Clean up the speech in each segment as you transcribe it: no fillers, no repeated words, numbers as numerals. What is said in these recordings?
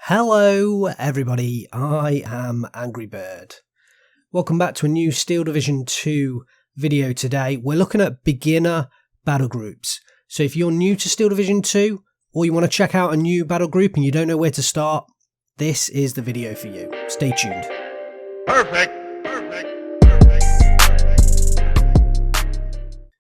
Hello everybody, I am Angry Bird. Welcome back to a new Steel Division 2 video today. We're looking at beginner battle groups. So if you're new to Steel Division 2 or you want to check out a new battle group and you don't know where to start, this is the video for you. Stay tuned. Perfect.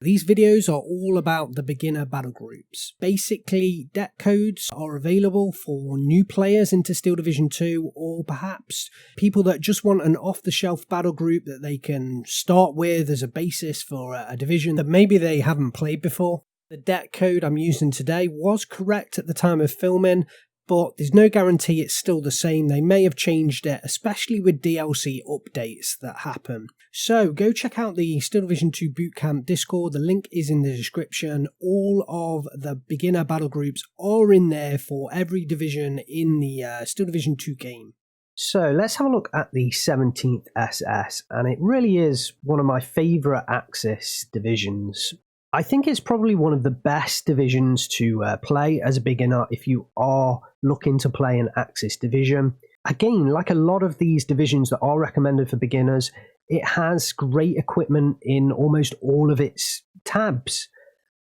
These videos are all about the beginner battle groups. Basically, deck codes are available for new players into Steel Division 2 or perhaps people that just want an off-the-shelf battle group that they can start with as a basis for a division that maybe they haven't played before. The deck code I'm using today was correct at the time of filming, but there's no guarantee it's still the same. They may have changed it, especially with DLC updates that happen. So go check out the Steel Division 2 Bootcamp Discord. The link is in the description. All of the beginner battle groups are in there for every division in the Steel Division 2 game. So let's have a look at the 17th SS, and it really is one of my favourite Axis divisions. I think it's probably one of the best divisions to play as a beginner if you are looking to play an Axis division. Again, like a lot of these divisions that are recommended for beginners, it has great equipment in almost all of its tabs.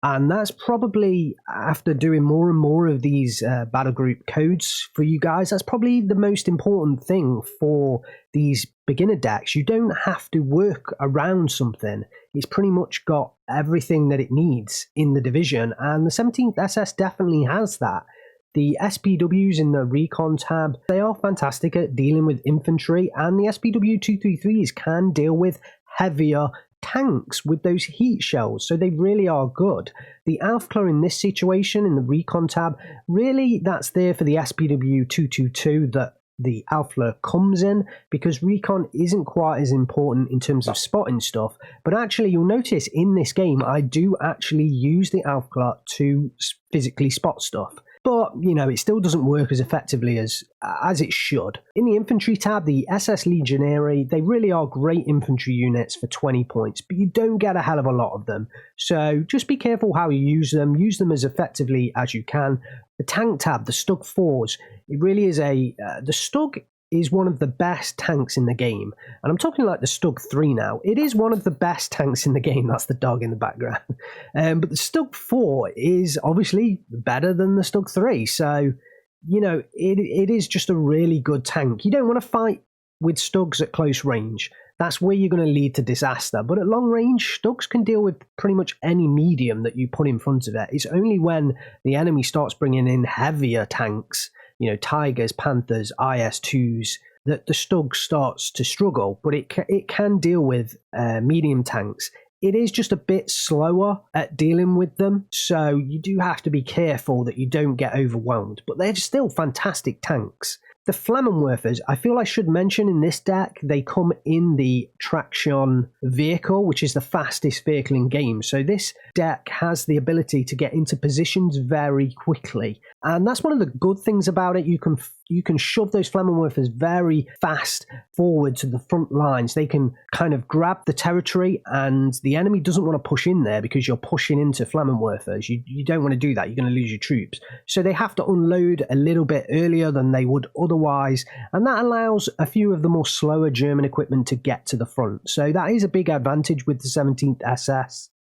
And that's probably, after doing more and more of these battle group codes for you guys, that's probably the most important thing for these beginner decks. You don't have to work around something. It's pretty much got everything that it needs in the division, and the 17th SS definitely has that. The SPWs in the Recon tab, they are fantastic at dealing with infantry, and the SPW 233s can deal with heavier tanks with those heat shells, so they really are good. The ALFCLA in this situation in the Recon tab, really that's there for the SPW 222 that the ALFCLA comes in, because Recon isn't quite as important in terms of spotting stuff. But actually you'll notice in this game I do actually use the ALFCLA to physically spot stuff. But, you know, it still doesn't work as effectively as it should. In the infantry tab, the SS Legionary, they really are great infantry units for 20 points, but you don't get a hell of a lot of them. So just be careful how you use them as effectively as you can. The tank tab, the Stug 4s, it really is the Stug is one of the best tanks in the game. And I'm talking like the Stug 3 now. It is one of the best tanks in the game. That's the dog in the background. But the Stug 4 is obviously better than the Stug 3. So, you know, it is just a really good tank. You don't want to fight with Stugs at close range. That's where you're going to lead to disaster. But at long range, Stugs can deal with pretty much any medium that you put in front of it. It's only when the enemy starts bringing in heavier tanks, you know, Tigers, Panthers, IS-2s, that the Stug starts to struggle, but it can deal with medium tanks. It is just a bit slower at dealing with them, so you do have to be careful that you don't get overwhelmed, but they're still fantastic tanks. The Flammenwerfers, I feel I should mention in this deck, they come in the traction vehicle, which is the fastest vehicle in game. So this deck has the ability to get into positions very quickly. And that's one of the good things about it. You can shove those Flammenwerfers very fast forward to the front lines. They can kind of grab the territory, and the enemy doesn't want to push in there because you're pushing into Flammenwerfers. You don't want to do that. You're going to lose your troops. So they have to unload a little bit earlier than they would otherwise, and that allows a few of the more slower German equipment to get to the front. So that is a big advantage with the 17th SS.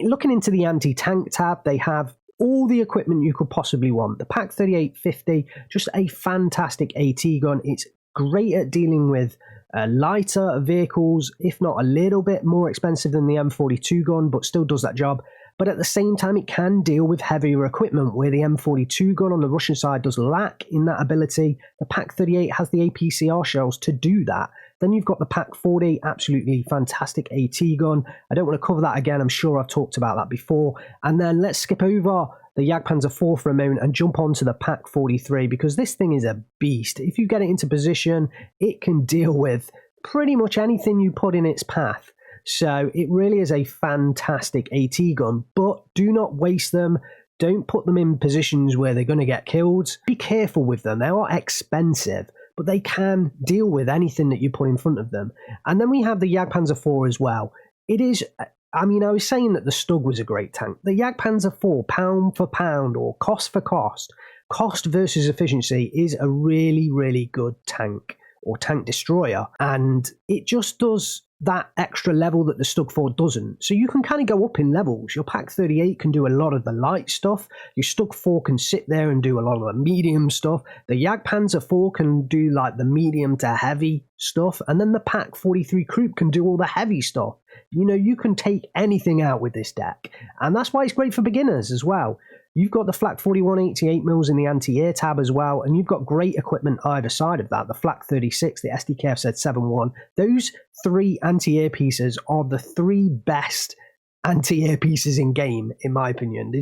Looking into the anti-tank tab, they have all the equipment you could possibly want. The Pak 3850, just a fantastic AT gun. It's great at dealing with lighter vehicles, if not a little bit more expensive than the M42 gun, but still does that job. But at the same time, it can deal with heavier equipment, where the M42 gun on the Russian side does lack in that ability. The Pak 38 has the APCR shells to do that. Then you've got the Pak 40, absolutely fantastic AT gun. I don't want to cover that again. I'm sure I've talked about that before. And then let's skip over the Jagdpanzer IV for a moment and jump onto the Pak 43, because this thing is a beast. If you get it into position, it can deal with pretty much anything you put in its path. So it really is a fantastic AT gun, but do not waste them. Don't put them in positions where they're going to get killed. Be careful with them. They are expensive, but they can deal with anything that you put in front of them. And then we have the Jagdpanzer IV as well. It is, I mean, I was saying that the Stug was a great tank. The Jagdpanzer IV, pound for pound or cost for cost, cost versus efficiency is a really, really good tank or tank destroyer, and it just does that extra level that the Stug 4 doesn't. So you can kind of go up in levels. Your Pack 38 can do a lot of the light stuff. Your Stug 4 can sit there and do a lot of the medium stuff. The Jagdpanzer 4 can do like the medium to heavy stuff. And then the Pack 43 Krupp can do all the heavy stuff. You know, you can take anything out with this deck. And that's why it's great for beginners as well. You've got the Flak 41 88mm in the anti-air tab as well, and you've got great equipment either side of that. The Flak 36, the SDKF Z71, those 3 anti-air pieces are the 3 best anti-air pieces in game, in my opinion.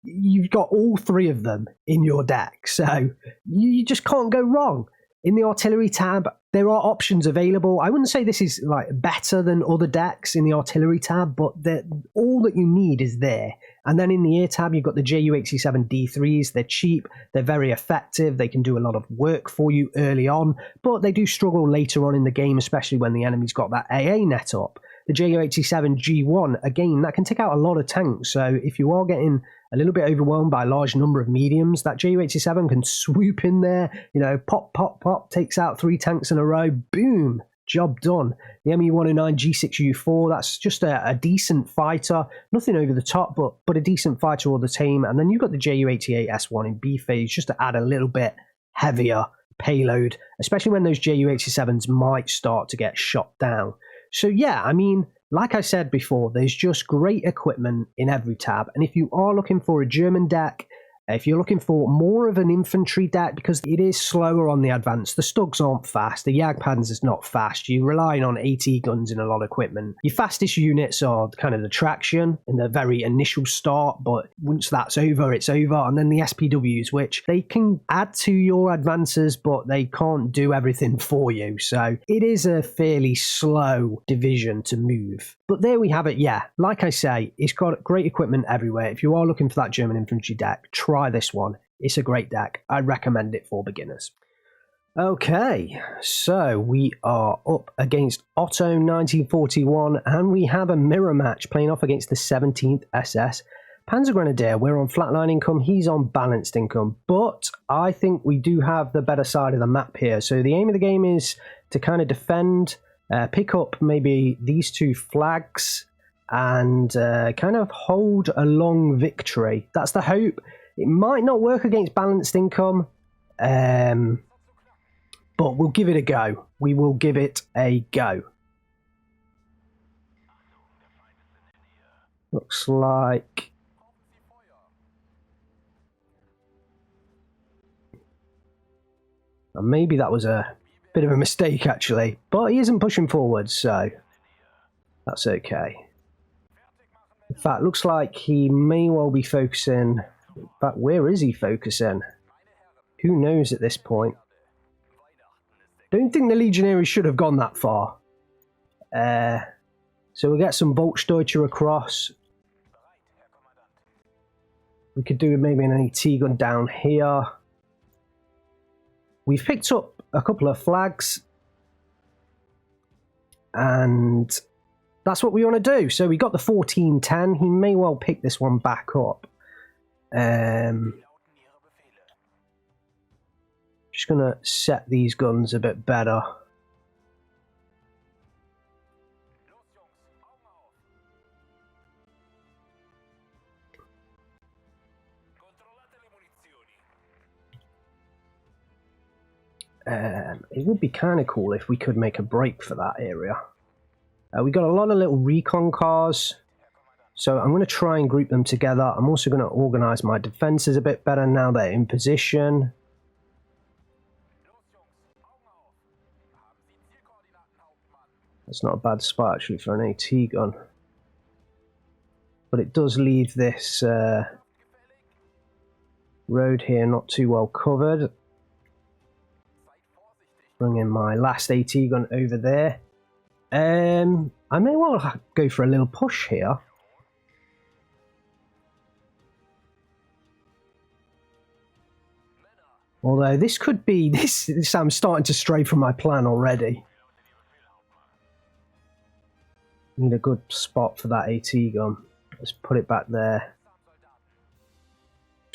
You've got all 3 of them in your deck, so you just can't go wrong. In the artillery tab, there are options available. I wouldn't say this is like better than other decks in the artillery tab, but all that you need is there. And then in the air tab, you've got the Ju-87 D3s. They're cheap, they're very effective, they can do a lot of work for you early on, but they do struggle later on in the game, especially when the enemy's got that AA net up. The Ju-87 G1, again, that can take out a lot of tanks, so if you are getting a little bit overwhelmed by a large number of mediums, that Ju-87 can swoop in there, you know, pop, pop, pop, takes out 3 tanks in a row, boom, job done. The ME-109 G6U4, that's just a decent fighter, nothing over the top, but a decent fighter all the time. And then you've got the Ju-88 S1 in B phase, just to add a little bit heavier payload, especially when those Ju-87s might start to get shot down. So yeah, I mean, like I said before, there's just great equipment in every tab. And if you are looking for a German deck, if you're looking for more of an infantry deck, because it is slower on the advance, the Stugs aren't fast, the Jagdpanzer's not fast, you're relying on AT guns in a lot of equipment. Your fastest units are kind of the traction in the very initial start, but once that's over, it's over. And then the SPWs, which they can add to your advances, but they can't do everything for you. So it is a fairly slow division to move. But there we have it, yeah. Like I say, it's got great equipment everywhere. If you are looking for that German infantry deck, try this one. It's a great deck. I recommend it for beginners. Okay, so we are up against Otto 1941, and we have a mirror match playing off against the 17th SS Panzergrenadier. We're on flatline income, he's on balanced income, but I think we do have the better side of the map here. So the aim of the game is to kind of defend, pick up maybe these 2 flags, and kind of hold a long victory. That's the hope. It might not work against balanced income, but we'll give it a go. We will give it a go. Looks like... maybe that was a bit of a mistake, actually. But he isn't pushing forward, so that's okay. In fact, looks like he may well be focusing... in fact, where is he focusing? Who knows at this point? Don't think the Legionnaires should have gone that far. So we'll get some Volksdeutscher across. We could do maybe an AT gun down here. We've picked up a couple of flags. And that's what we want to do. So we got the 1410. He may well pick this one back up. Just gonna set these guns a bit better. It would be kind of cool if we could make a break for that area. We got a lot of little recon cars, so I'm going to try and group them together. I'm also going to organise my defences a bit better now they're in position. That's not a bad spot actually for an AT gun. But it does leave this road here not too well covered. Bring in my last AT gun over there. I may well go for a little push here. Although this could be... this I'm starting to stray from my plan already. Need a good spot for that AT gun. Let's put it back there.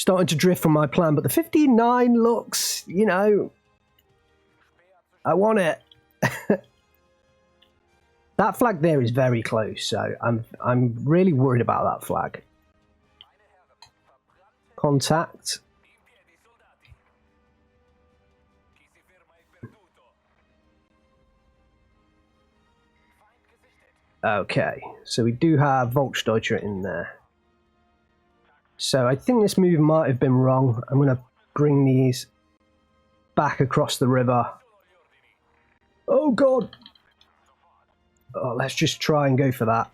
starting to drift from my plan, but the 15-9 looks, you know, I want it. That flag there is very close, so I'm really worried about that flag. Contact. Okay, so we do have Volksdeutscher in there. So I think this move might have been wrong. I'm going to bring these back across the river. Oh god! Oh, let's just try and go for that.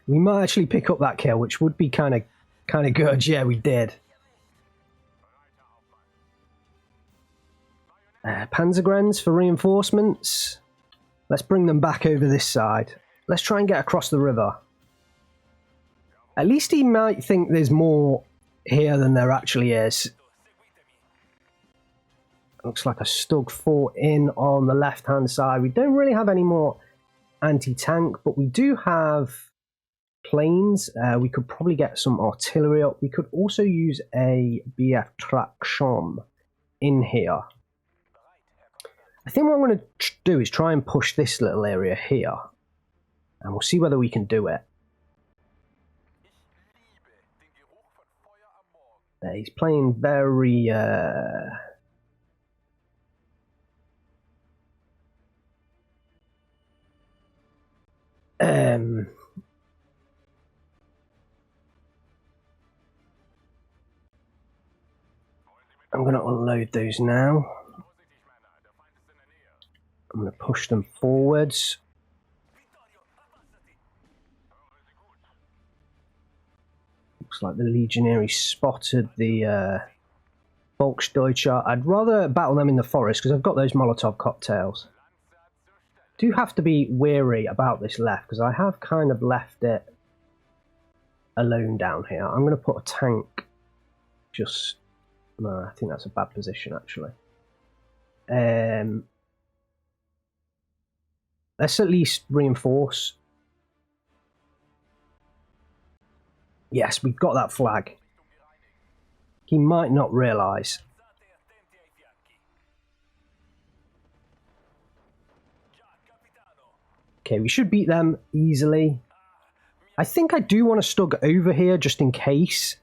We might actually pick up that kill, which would be kind of good. Yeah, we did. Panzergrenadiers for reinforcements. Let's bring them back over this side. Let's try and get across the river. At least he might think there's more here than there actually is. Looks like a Stug fort in on the left-hand side. We don't really have any more anti-tank, but we do have planes. We could probably get some artillery up. We could also use a BF traction in here. I think what I'm going to do is try and push this little area here, and we'll see whether we can do it. He's playing very I'm going to unload those now. I'm going to push them forwards. Looks like the Legionary spotted the Volksdeutscher. I'd rather battle them in the forest because I've got those Molotov cocktails. Do have to be wary about this left because I have kind of left it alone down here. I'm going to put a tank just... No, I think that's a bad position actually. Let's at least reinforce. Yes, we've got that flag. He might not realise. Okay, we should beat them easily. I think I do want to Stug over here just in case.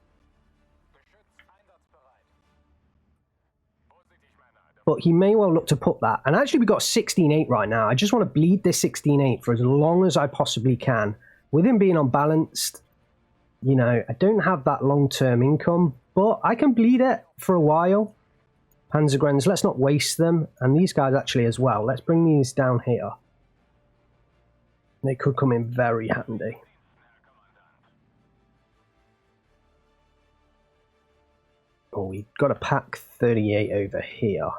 But he may well look to put that. And actually we've got 16-8 right now. I just want to bleed this 16-8 for as long as I possibly can. With him being unbalanced, you know, I don't have that long-term income. But I can bleed it for a while. Panzergrenadiers, let's not waste them. And these guys actually as well. Let's bring these down here. They could come in very handy. Oh, we've got a pack 38 over here.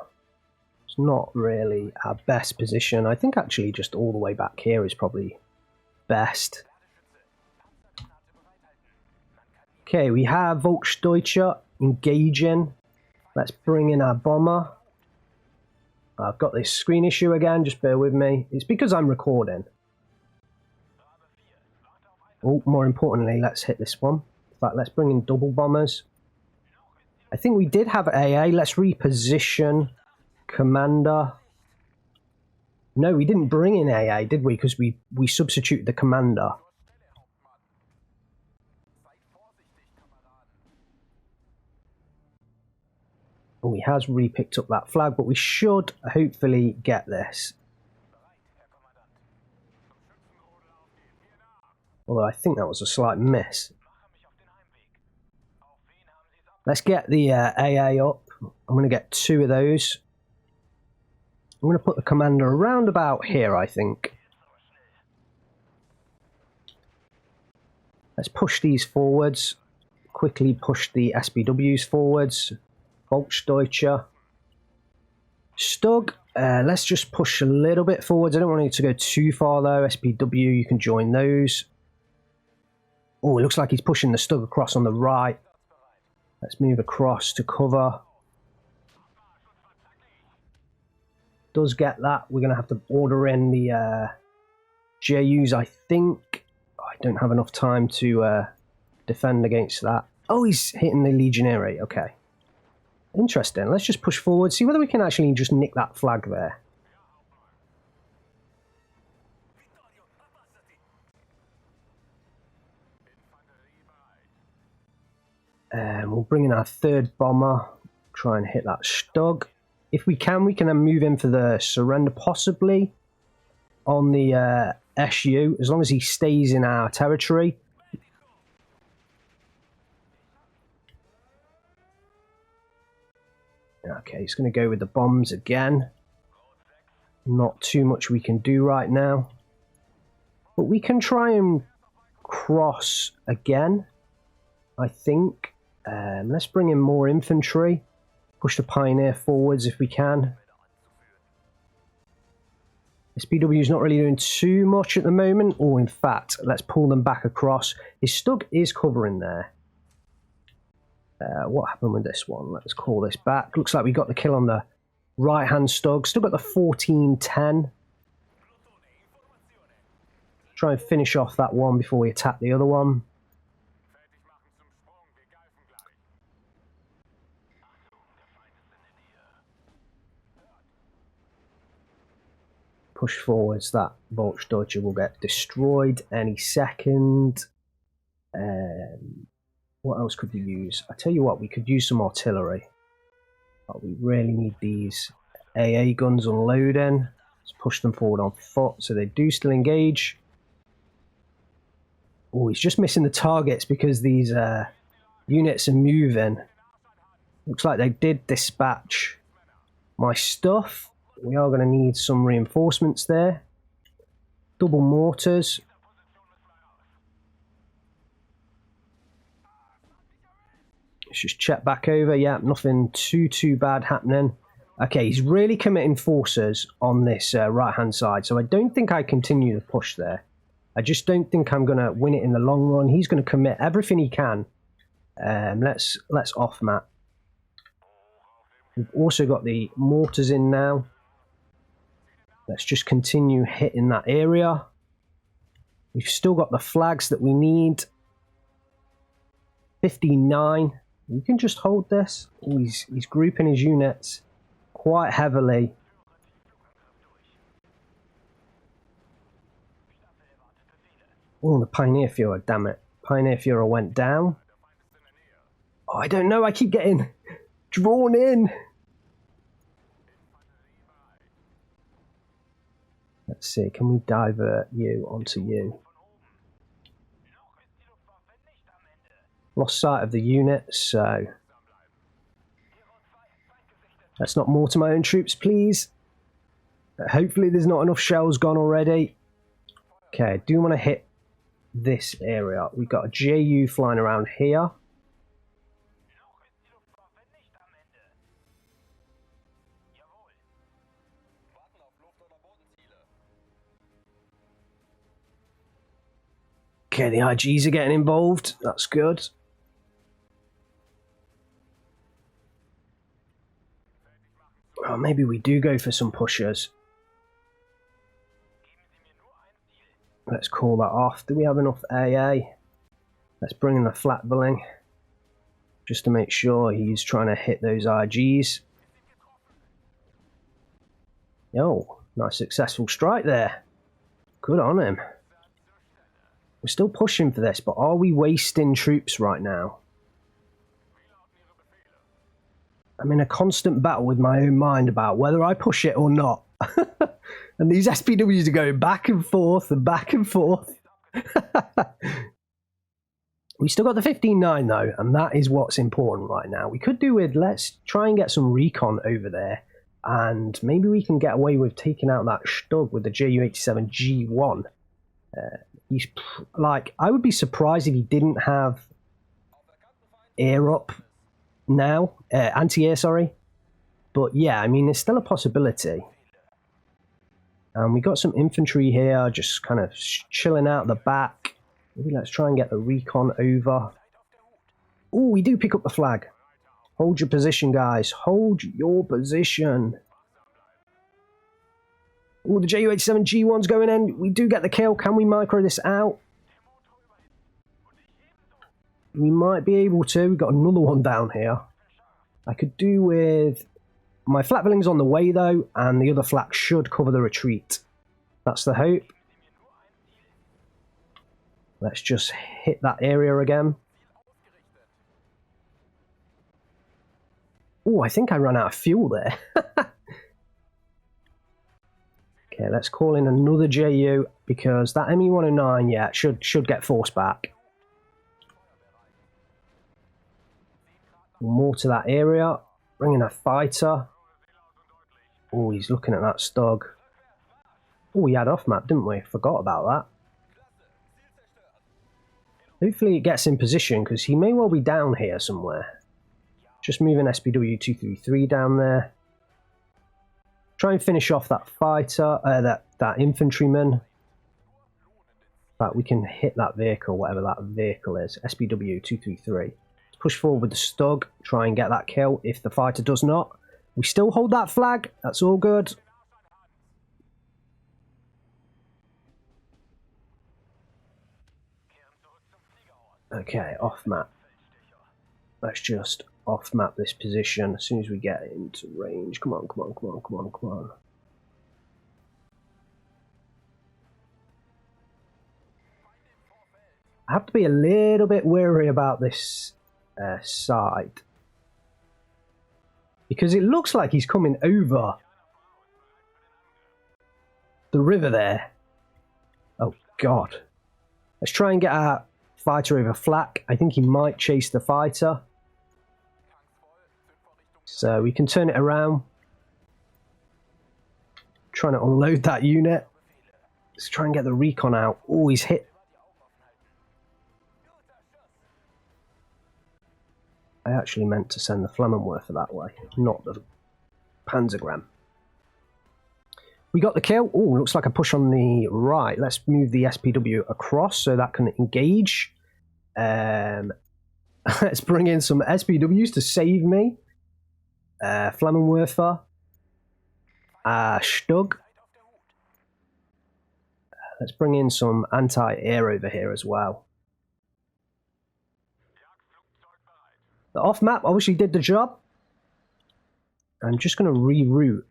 It's not really our best position. I think actually just all the way back here is probably best. Okay, we have Volksdeutscher engaging. Let's bring in our bomber. I've got this screen issue again, just bear with me. It's because I'm recording. Oh, more importantly, let's hit this one. In fact, let's bring in double bombers. I think we did have AA. Let's reposition commander. No, we didn't bring in AA, did we? Because we substituted the commander. Oh, he has re-picked up that flag, but we should hopefully get this. Although I think that was a slight miss. Let's get the AA up. I'm going to get 2 of those. I'm going to put the commander around about here, I think. Let's push these forwards. Quickly push the SBWs forwards. Volksdeutscher. Stug. Let's just push a little bit forwards. I don't want it to go too far though. SBW, you can join those. Oh, it looks like he's pushing the Stug across on the right. Let's move across to cover. does get that, we're going to have to order in the JUs, I think. I don't have enough time to defend against that. Oh, he's hitting the Legionary. Okay. Interesting. Let's just push forward, see whether we can actually just nick that flag there. We'll bring in our third bomber, try and hit that Stug. If we can then move in for the surrender, possibly on the SU, as long as he stays in our territory. Okay, he's going to go with the bombs again. Not too much we can do right now. But we can try and cross again, I think. Let's bring in more infantry. Push the Pioneer forwards if we can. SPW is not really doing too much at the moment. Or in fact, let's pull them back across. His Stug is covering there. What happened with this one? Let's call this back. Looks like we got the kill on the right-hand Stug. Still got the 14-10. Try and finish off that one before we attack the other one. Push forwards, that Volksdeutsche will get destroyed any second. What else could we use? I tell you what, we could use some artillery. But we really need these AA guns unloading. Let's push them forward on foot so they do still engage. Oh, he's just missing the targets because these units are moving. Looks like they did dispatch my stuff. We are going to need some reinforcements there. Double mortars. Let's just check back over. Yeah, nothing too bad happening. Okay, he's really committing forces on this right-hand side, so I don't think I continue the push there. I just don't think I'm going to win it in the long run. He's going to commit everything he can. Let's off-map. We've also got the mortars in now. Let's just continue hitting that area. We've still got the flags that we need. 59. We can just hold this. Oh, he's grouping his units quite heavily. Oh, the Pioneer Führer, damn it. Pioneer Führer went down. Oh, I don't know. I keep getting drawn in. Let's see, can we divert you onto you? Lost sight of the units, so let's not mortar my own troops, please. Hopefully there's not enough shells gone already. Okay, I do want to hit this area. We've got a JU flying around here. Okay, the IGs are getting involved. That's good. Oh, maybe we do go for some pushers. Let's call that off. Do we have enough AA? Let's bring in the flat billing. Just to make sure he's trying to hit those IGs. Yo, nice successful strike there. Good on him. We're still pushing for this, but are we wasting troops right now? I'm in a constant battle with my own mind about whether I push it or not. And these SPWs are going back and forth and back and forth. We still got the 15-9 though, and that is what's important right now. We could do with, let's try and get some recon over there, and maybe we can get away with taking out that Stug with the Ju-87 G1. He's like, I would be surprised if he didn't have air up now, anti-air, sorry. But yeah, I mean, there's still a possibility. And we got some infantry here, just kind of chilling out the back. Maybe let's try and get the recon over. Oh, we do pick up the flag. Hold your position, guys. Hold your position. Oh, the Ju-87G1's going in. We do get the kill. Can we micro this out? We might be able to. We've got another one down here. I could do with... My flatbilling's on the way, though, and the other flak should cover the retreat. That's the hope. Let's just hit that area again. Oh, I think I ran out of fuel there. Okay, let's call in another JU, because that ME-109, yeah, should get forced back. More to that area. Bring in a fighter. Oh, he's looking at that Stug. Oh, we had off map, didn't we? Forgot about that. Hopefully it gets in position, because he may well be down here somewhere. Just moving SPW-233 down there. Try and finish off that fighter, that infantryman. But we can hit that vehicle, whatever that vehicle is. SPW-233. Let's push forward with the Stug. Try and get that kill if the fighter does not. We still hold that flag. That's all good. Okay, off map. Let's just off map this position as soon as we get into range. Come on, come on, come on, come on, come on. I have to be a little bit wary about this side, because it looks like he's coming over the river there. Oh god. Let's try and get our fighter over flak. I think he might chase the fighter. So we can turn it around. Trying to unload that unit. Let's try and get the recon out. Oh, he's hit. I actually meant to send the Flammenwerfer that way, not the Panzergrenadier. We got the kill. Oh, looks like a push on the right. Let's move the SPW across so that can engage. Let's bring in some SPWs to save me. Flammenwerfer. Stug. Let's bring in some anti-air over here as well. The off-map obviously did the job. I'm just going to reroute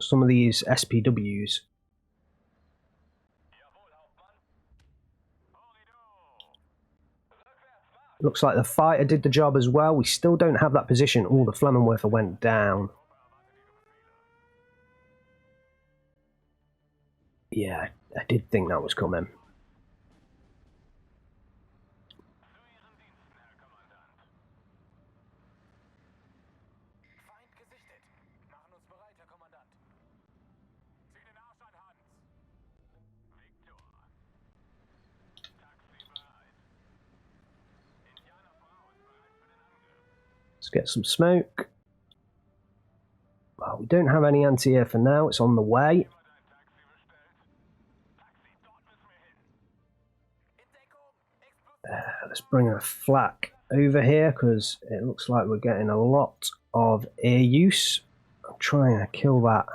some of these SPWs. Looks like the fighter did the job as well. We still don't have that position. Oh, the Flammenwerfer went down. Yeah, I did think that was coming. Get some smoke. Well, we don't have any anti-air for now. It's on the way. Let's bring a flak over here because it looks like we're getting a lot of air use. I'm trying to kill that.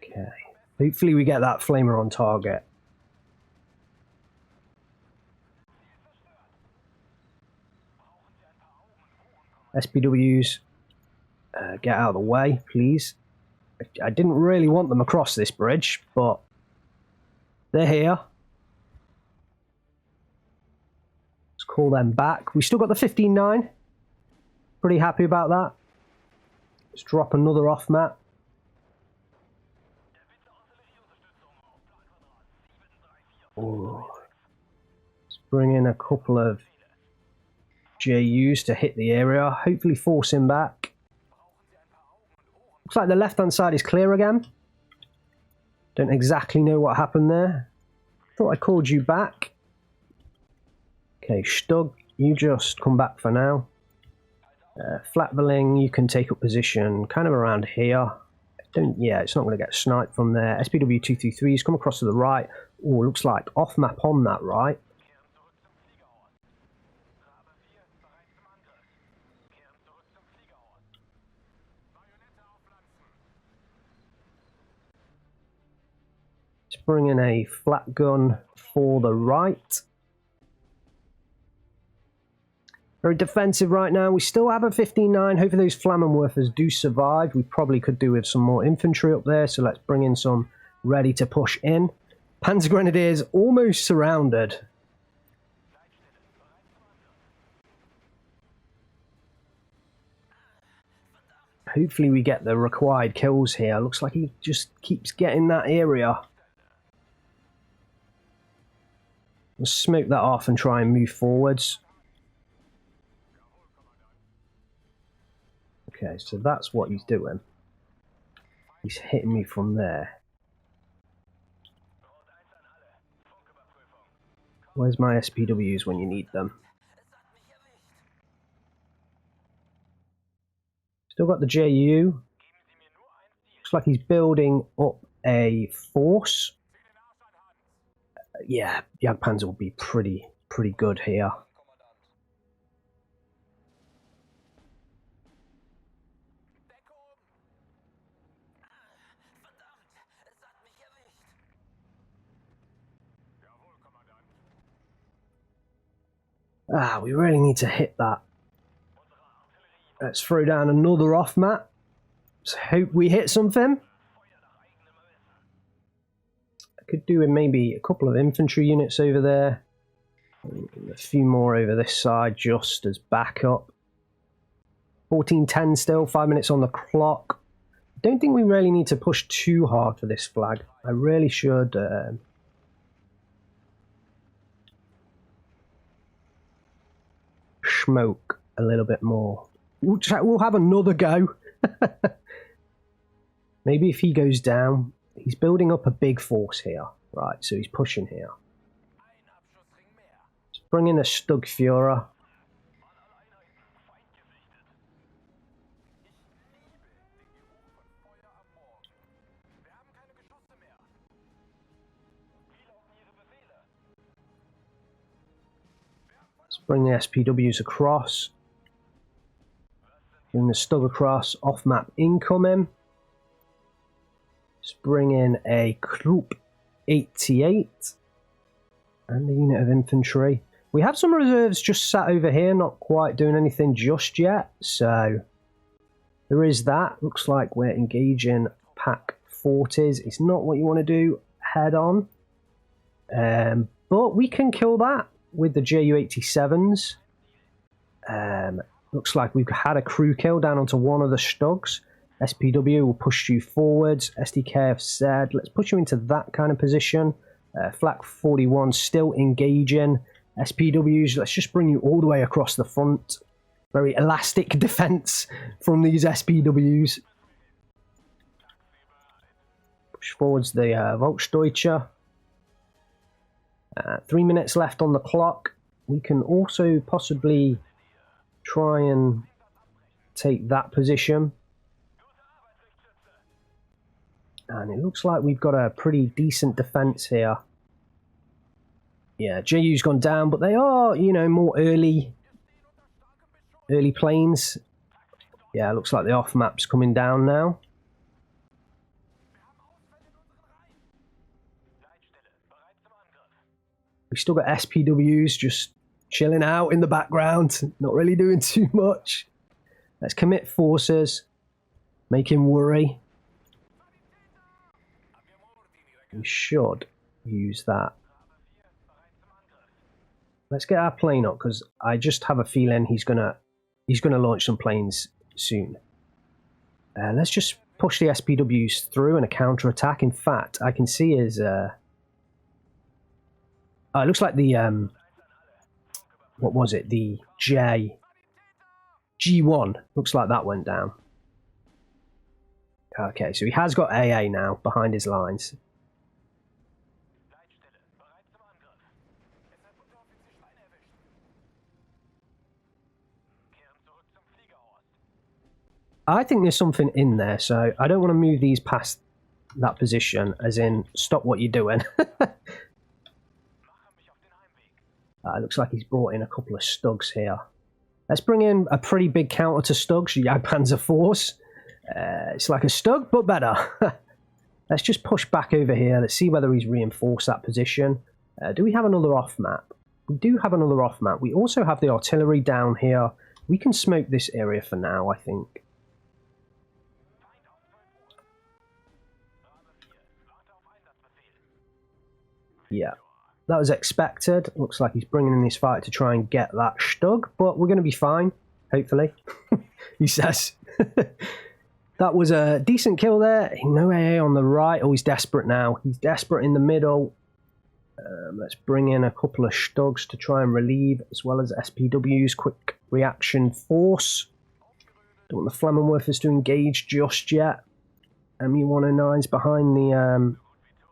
Okay. Hopefully we get that flamer on target. SPWs, get out of the way, please. I didn't really want them across this bridge, but they're here. Let's call them back. We still got the 15-9. Pretty happy about that. Let's drop another off map. Ooh. Let's bring in a couple of JUs to hit the area, hopefully force him back. Looks like the left hand side is clear again. Don't exactly know what happened there. Thought I called you back. Okay, Stug, you just come back for now. Flatbilling, you can take up position kind of around here. Yeah, it's not going to get sniped from there. SPW-233's come across to the right. Oh, looks like off map on that right. Let's bring in a flat gun for the right. Very defensive right now. We still have a 15-9. Hopefully those Flammenwerfers do survive. We probably could do with some more infantry up there, so let's bring in some ready to push in. Panzergrenadiers almost surrounded. Hopefully we get the required kills here. Looks like he just keeps getting that area. Let's smoke that off and try and move forwards. Okay, so that's what he's doing. He's hitting me from there. Where's my SPWs when you need them? Still got the JU. Looks like he's building up a force. Yeah, Jagdpanzer will be pretty good here. We really need to hit that. Let's throw down another off map. Let's hope we hit something. I could do with maybe a couple of infantry units over there. A few more over this side just as backup. 14:10 still, 5 minutes on the clock. Don't think we really need to push too hard for this flag. I really should... smoke a little bit more. We'll have another go. Maybe if he goes down, he's building up a big force here. Right, so he's pushing here. Let's bring in a Stugführer. Bring the SPWs across. Bring the Stug across. Off map incoming. Let's bring in a Group 88 and a unit of infantry. We have some reserves just sat over here, not quite doing anything just yet. So there is that. Looks like we're engaging pack 40s. It's not what you want to do head on, but we can kill that with the Ju-87s. Looks like we've had a crew kill down onto one of the Stugs. SPW will push you forwards. SDK have said, let's push you into that kind of position. Flak 41 still engaging. SPWs, let's just bring you all the way across the front. Very elastic defense from these SPWs. Push forwards the Volksdeutsche. 3 minutes left on the clock. We can also possibly try and take that position. And it looks like we've got a pretty decent defense here. Yeah, JU's gone down, but they are, you know, more early planes. Yeah, looks like the off map's coming down now. We've still got SPWs just chilling out in the background, not really doing too much. Let's commit forces, make him worry. We should use that. Let's get our plane up, because I just have a feeling he's gonna launch some planes soon. Let's just push the SPWs through and a counter attack. In fact, I can see his. Oh, it looks like the what was it? The G1 looks like that went down. Okay, so he has got AA now behind his lines. I think there's something in there, so I don't want to move these past that position, as in, stop what you're doing. It looks like he's brought in a couple of Stugs here. Let's bring in a pretty big counter to Stugs, Jagdpanzer force. It's like a Stug, but better. Let's just push back over here. Let's see whether he's reinforced that position. Do we have another off map? We do have another off map. We also have the artillery down here. We can smoke this area for now, I think. Yeah, that was expected. Looks like he's bringing in his fighter to try and get that Stug, but we're going to be fine, hopefully, he says. That was a decent kill there. No AA on the right. Oh, he's desperate now. He's desperate in the middle. Let's bring in a couple of Stugs to try and relieve, as well as SPW's quick reaction force. Don't want the Flammenwerfers to engage just yet. MU-109's behind the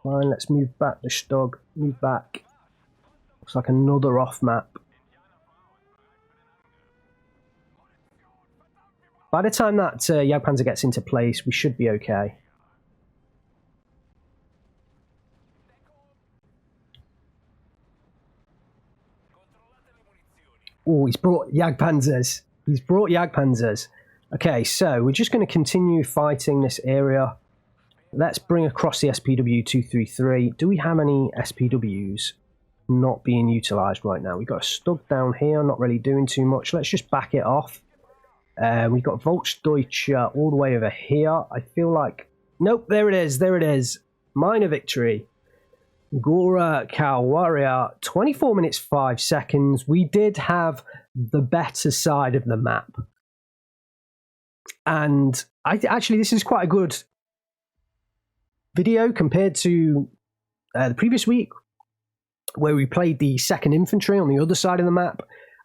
line. Let's move back the Stug. Move back. Looks like another off map. By the time that Jagdpanzer gets into place, we should be okay. Oh, he's brought Jagdpanzers. He's brought Jagdpanzers. Okay, so we're just going to continue fighting this area. Let's bring across the SPW-233. Do we have any SPWs not being utilised right now? We've got a Stug down here, not really doing too much. Let's just back it off. We've got Volksdeutsche all the way over here. I feel like... Nope, there it is. There it is. Minor victory. Gora Warrior, 24 minutes 5 seconds. We did have the better side of the map. And actually, this is quite a good video compared to the previous week, where we played the 2nd Infantry on the other side of the map.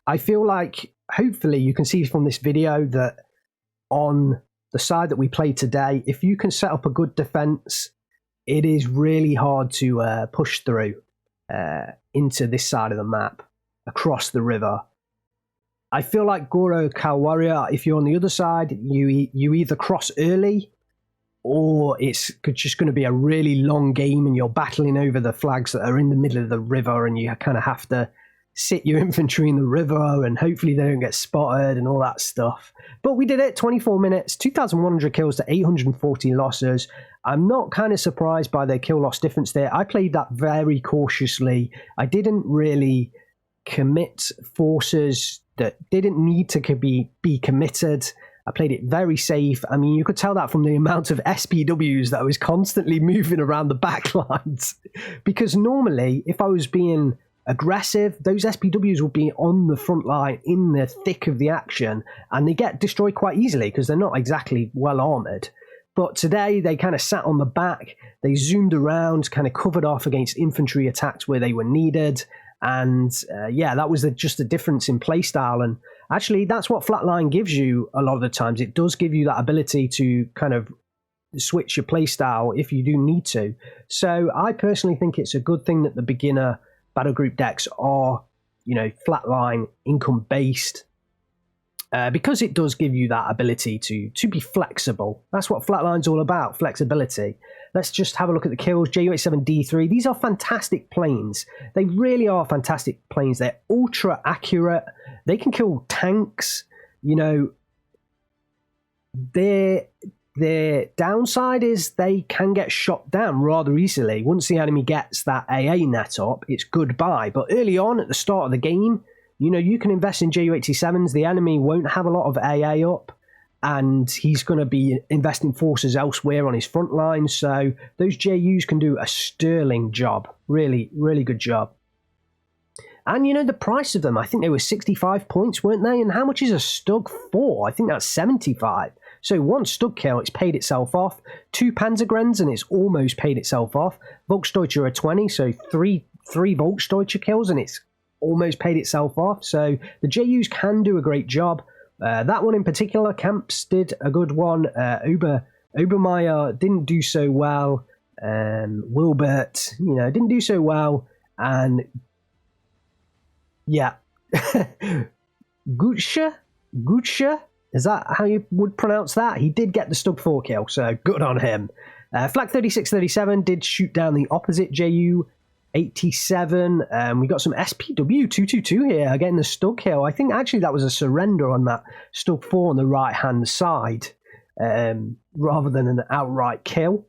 I feel like, hopefully, you can see from this video that on the side that we played today, if you can set up a good defense, it is really hard to push through into this side of the map, across the river. I feel like Goro Kalwaria, if you're on the other side, you either cross early, or it's just going to be a really long game and you're battling over the flags that are in the middle of the river, and you kind of have to sit your infantry in the river and hopefully they don't get spotted and all that stuff. But we did it, 24 minutes, 2,100 kills to 840 losses. I'm not kind of surprised by the kill-loss difference there. I played that very cautiously. I didn't really commit forces that didn't need to be committed. I played it very safe. I mean, you could tell that from the amount of SPWs that I was constantly moving around the back lines. Because normally, if I was being aggressive, those SPWs will be on the front line in the thick of the action, and they get destroyed quite easily because they're not exactly well armored. But today they kind of sat on the back, they zoomed around, kind of covered off against infantry attacks where they were needed, and yeah, that was just the difference in playstyle. And actually, that's what Flatline gives you a lot of the times. It does give you that ability to kind of switch your playstyle if you do need to. So I personally think it's a good thing that the beginner battle group decks are, you know, flatline income based, because it does give you that ability to be flexible. That's what flatline's all about, flexibility. Let's just have a look at the kills. Ju-87D3, these are fantastic planes. They really are fantastic planes. They're ultra accurate. They can kill tanks. You know, their downside is they can get shot down rather easily. Once the enemy gets that AA net up, it's goodbye. But early on at the start of the game, you know, you can invest in Ju-87s. The enemy won't have a lot of AA up, and he's going to be investing forces elsewhere on his front line. So those JUs can do a sterling job. Really, really good job. And, you know, the price of them, I think they were 65 points, weren't they? And how much is a Stug for? I think that's 75. So one Stug kill, it's paid itself off. 2 Panzergrenadiers, and it's almost paid itself off. Volksdeutsche are 20, so three Volksdeutsche kills, and it's almost paid itself off. So the JUs can do a great job. That one in particular, Camps did a good one. Obermeyer didn't do so well. Wilbert, you know, didn't do so well. And yeah, Gutsche, is that how you would pronounce that? He did get the Stug 4 kill, so good on him. Flak 3637 did shoot down the opposite JU 87. We got some SPW 222 here getting the Stug kill. I think actually that was a surrender on that Stug 4 on the right hand side, rather than an outright kill.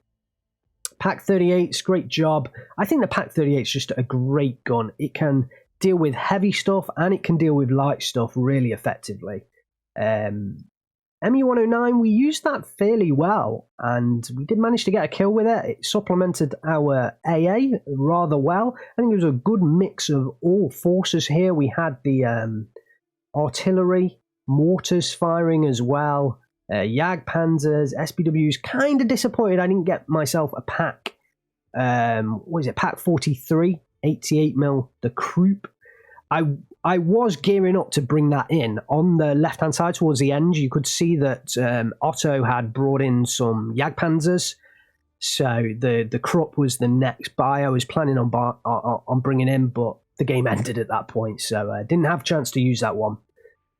Pak 38's great job. I think the Pak 38 is just a great gun. It can deal with heavy stuff and it can deal with light stuff really effectively. ME109, we used that fairly well, and we did manage to get a kill with it. It supplemented our AA rather well. I think it was a good mix of all forces here. We had the artillery, mortars firing as well, Jag Panzers, SPWs. Kind of disappointed I didn't get myself a Pak. What is it? Pak 43, 88mm, the Krupp. I was gearing up to bring that in. On the left-hand side towards the end, you could see that Otto had brought in some Jagdpanzers. So the Krupp was the next buy I was planning on bringing in, but the game ended at that point, so I didn't have a chance to use that one.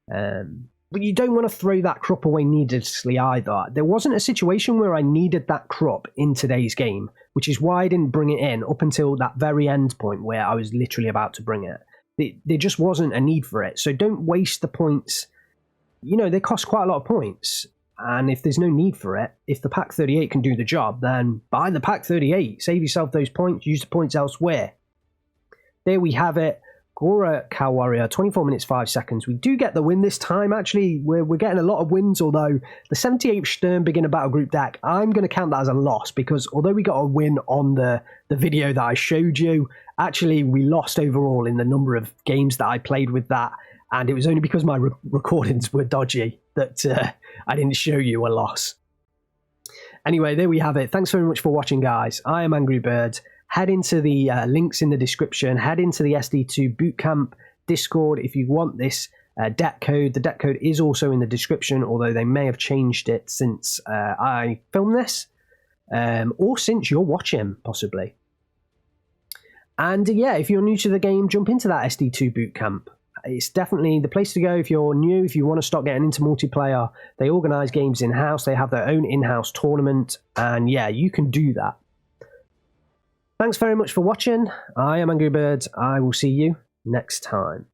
But you don't want to throw that Krupp away needlessly either. There wasn't a situation where I needed that Krupp in today's game, which is why I didn't bring it in up until that very end point where I was literally about to bring it. There just wasn't a need for it. So don't waste the points. You know, they cost quite a lot of points. And if there's no need for it, if the Pak 38 can do the job, then buy the Pak 38. Save yourself those points. Use the points elsewhere. There we have it. Gora Cow Warrior, 24 minutes, 5 seconds. We do get the win this time. Actually, we're getting a lot of wins, although the 78th Sturm Beginner Battle Group deck, I'm going to count that as a loss because although we got a win on the video that I showed you, actually we lost overall in the number of games that I played with that, and it was only because my recordings were dodgy that I didn't show you a loss. Anyway, there we have it. Thanks very much for watching, guys. I am Angry Bird. Head into the links in the description. Head into the SD2 Bootcamp Discord if you want this deck code. The deck code is also in the description, although they may have changed it since I filmed this, or since you're watching, possibly. And yeah, if you're new to the game, jump into that SD2 Bootcamp. It's definitely the place to go if you're new, if you want to start getting into multiplayer. They organise games in-house. They have their own in-house tournament. And yeah, you can do that. Thanks very much for watching. I am Angry Bird. I will see you next time.